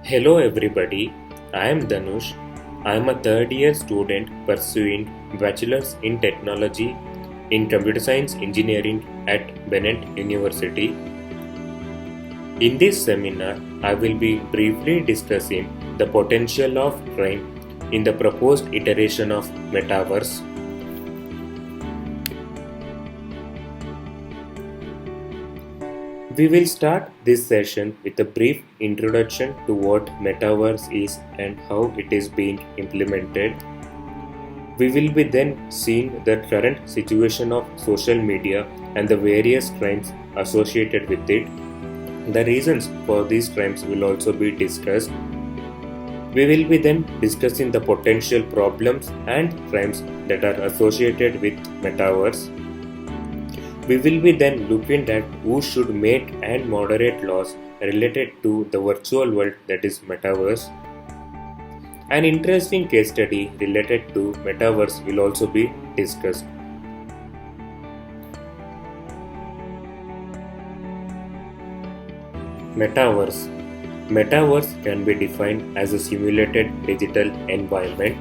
Hello everybody, I am Dhanush. I am a third year student pursuing Bachelor's in Technology in Computer Science Engineering at Bennett University. In this seminar, I will be briefly discussing the potential of crime in the proposed iteration of Metaverse. We will start this session with a brief introduction to what Metaverse is and how it is being implemented. We will be then seeing the current situation of social media and the various crimes associated with it. The reasons for these crimes will also be discussed. We will be then discussing the potential problems and crimes that are associated with Metaverse. We will be then looking at who should make and moderate laws related to the virtual world that is Metaverse. An interesting case study related to Metaverse will also be discussed. Metaverse. Metaverse can be defined as a simulated digital environment.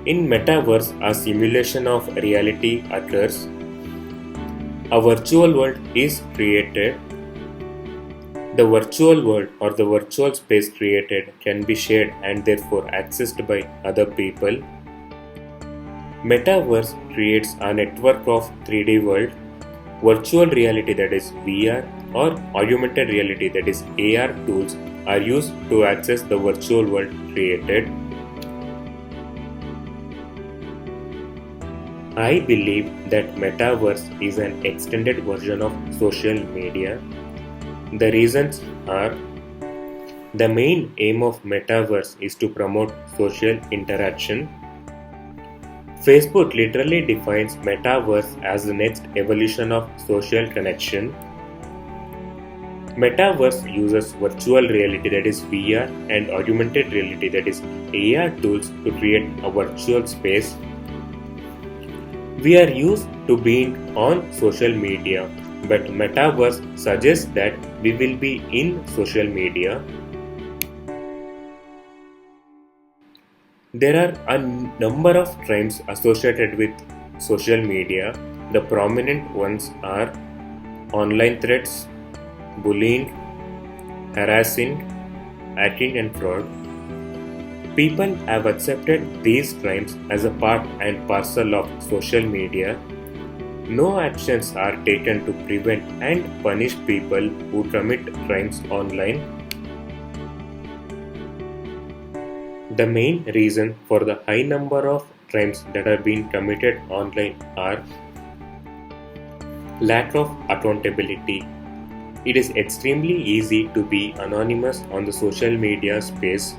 In Metaverse, a simulation of reality occurs. A virtual world is created. The virtual world or the virtual space created can be shared and therefore accessed by other people. Metaverse creates a network of 3D world, virtual reality that is VR or augmented reality that is AR tools are used to access the virtual world created. I believe that Metaverse is an extended version of social media. The reasons are: the main aim of Metaverse is to promote social interaction. Facebook literally defines Metaverse as the next evolution of social connection. Metaverse uses virtual reality that is VR and augmented reality that is AR tools to create a virtual space. We are used to being on social media, but Metaverse suggests that we will be in social media. There are a number of crimes associated with social media. The prominent ones are online threats, bullying, harassing, hacking, and fraud. People have accepted these crimes as a part and parcel of social media. No actions are taken to prevent and punish people who commit crimes online. The main reason for the high number of crimes that are being committed online are lack of accountability. It is extremely easy to be anonymous on the social media space.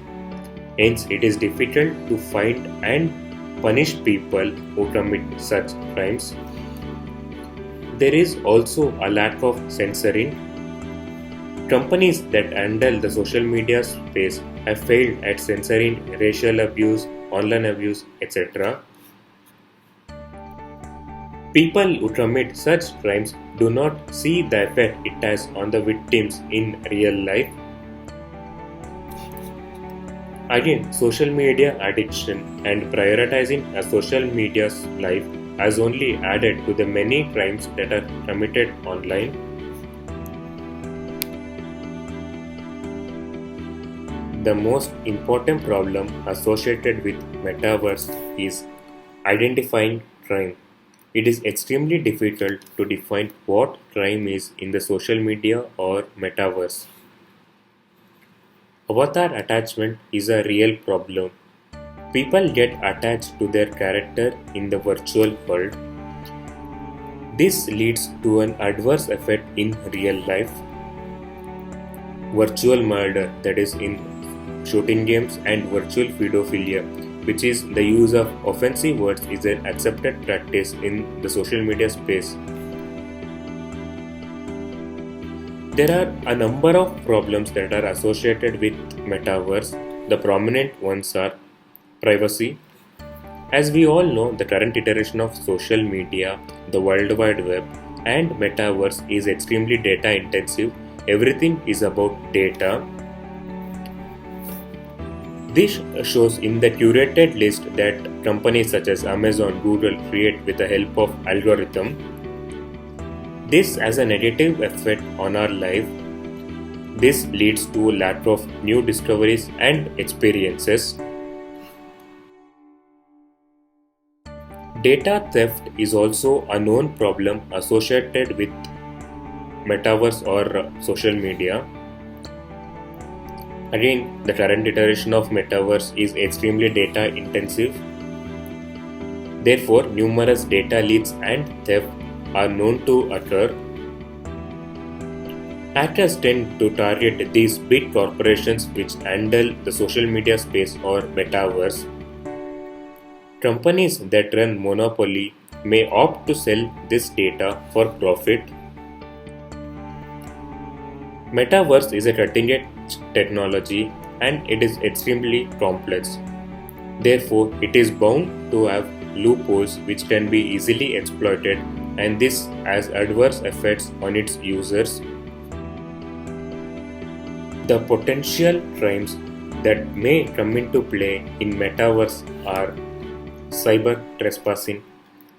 Hence, it is difficult to find and punish people who commit such crimes. There is also a lack of censoring. Companies that handle the social media space have failed at censoring racial abuse, online abuse, etc. People who commit such crimes do not see the effect it has on the victims in real life. Again, social media addiction and prioritizing a social media's life has only added to the many crimes that are committed online. The most important problem associated with Metaverse is identifying crime. It is extremely difficult to define what crime is in the social media or Metaverse. Avatar attachment is a real problem. People get attached to their character in the virtual world. This leads to an adverse effect in real life. Virtual murder, that is in shooting games, and virtual pedophilia, which is the use of offensive words, is an accepted practice in the social media space. There are a number of problems that are associated with Metaverse. The prominent ones are privacy. As we all know, the current iteration of social media, the World Wide Web, and Metaverse is extremely data intensive. Everything is about data. This shows in the curated list that companies such as Amazon, Google create with the help of algorithm. This has a negative effect on our life. This leads to a lack of new discoveries and experiences. Data theft is also a known problem associated with metaverse or social media. Again, the current iteration of metaverse is extremely data intensive. Therefore, numerous data leaks and theft are known to occur. Hackers tend to target these big corporations which handle the social media space or metaverse. Companies that run monopoly may opt to sell this data for profit. Metaverse is a cutting-edge technology and it is extremely complex. Therefore, it is bound to have loopholes which can be easily exploited, and this has adverse effects on its users. The potential crimes that may come into play in metaverse are cyber trespassing.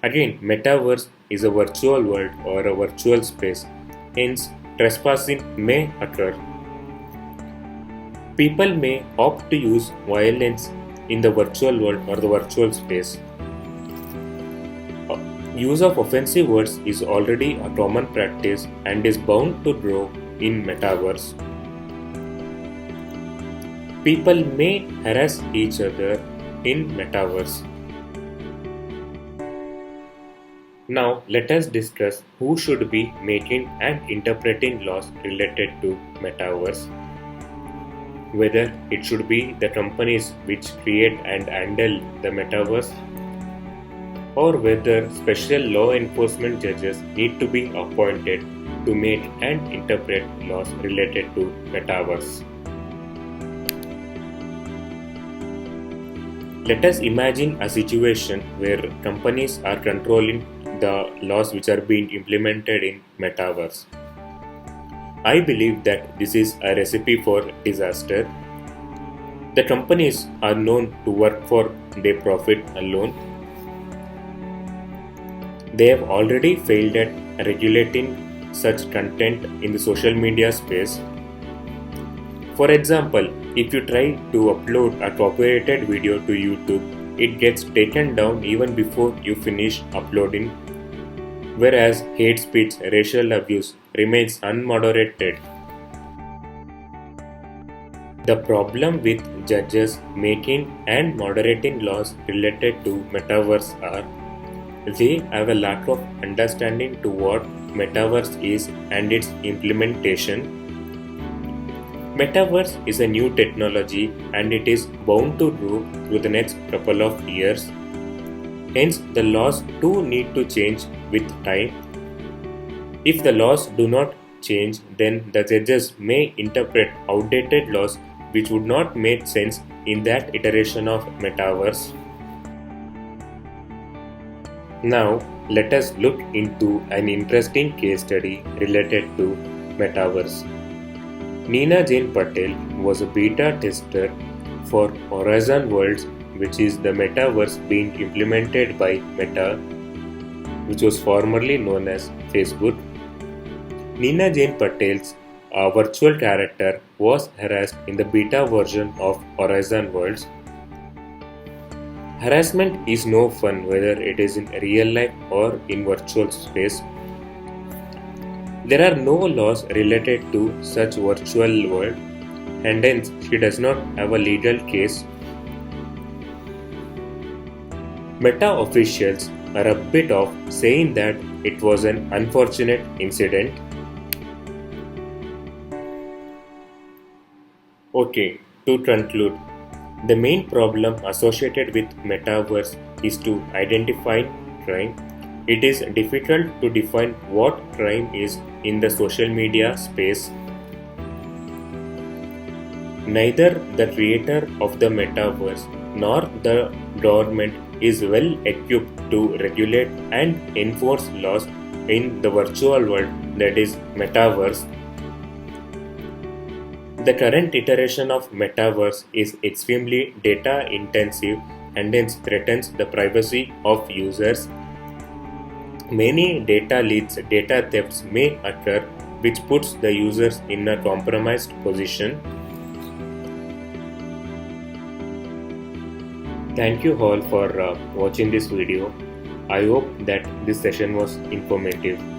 Again, metaverse is a virtual world or a virtual space, hence trespassing may occur. People may opt to use violence in the virtual world or the virtual space. Use of offensive words is already a common practice and is bound to grow in metaverse. People may harass each other in metaverse. Now let us discuss who should be making and interpreting laws related to metaverse. Whether it should be the companies which create and handle the metaverse, or whether special law enforcement judges need to be appointed to make and interpret laws related to metaverse. Let us imagine a situation where companies are controlling the laws which are being implemented in metaverse. I believe that this is a recipe for disaster. The companies are known to work for their profit alone. They have already failed at regulating such content in the social media space. For example, if you try to upload a copyrighted video to YouTube, it gets taken down even before you finish uploading, whereas hate speech, racial abuse remains unmoderated. The problem with judges making and moderating laws related to metaverse are they have a lack of understanding to what metaverse is and its implementation. Metaverse is a new technology and it is bound to grow through the next couple of years. Hence, the laws too need to change with time. If the laws do not change, then the judges may interpret outdated laws which would not make sense in that iteration of metaverse. Now, let us look into an interesting case study related to metaverse. Neena Jane Patel was a beta tester for Horizon Worlds, which is the metaverse being implemented by Meta, which was formerly known as Facebook. Neena Jane Patel's virtual character was harassed in the beta version of Horizon Worlds. Harassment is no fun whether it is in real life or in virtual space. There are no laws related to such virtual world, and hence she does not have a legal case. Meta officials are a bit off saying that it was an unfortunate incident. Okay, to conclude, the main problem associated with metaverse is to identify crime. It is difficult to define what crime is in the social media space. Neither the creator of the metaverse nor the government is well equipped to regulate and enforce laws in the virtual world, that is metaverse. The current iteration of Metaverse is extremely data intensive and hence threatens the privacy of users. Many data leaks, data thefts may occur, which puts the users in a compromised position. Thank you all for watching this video. I hope that this session was informative.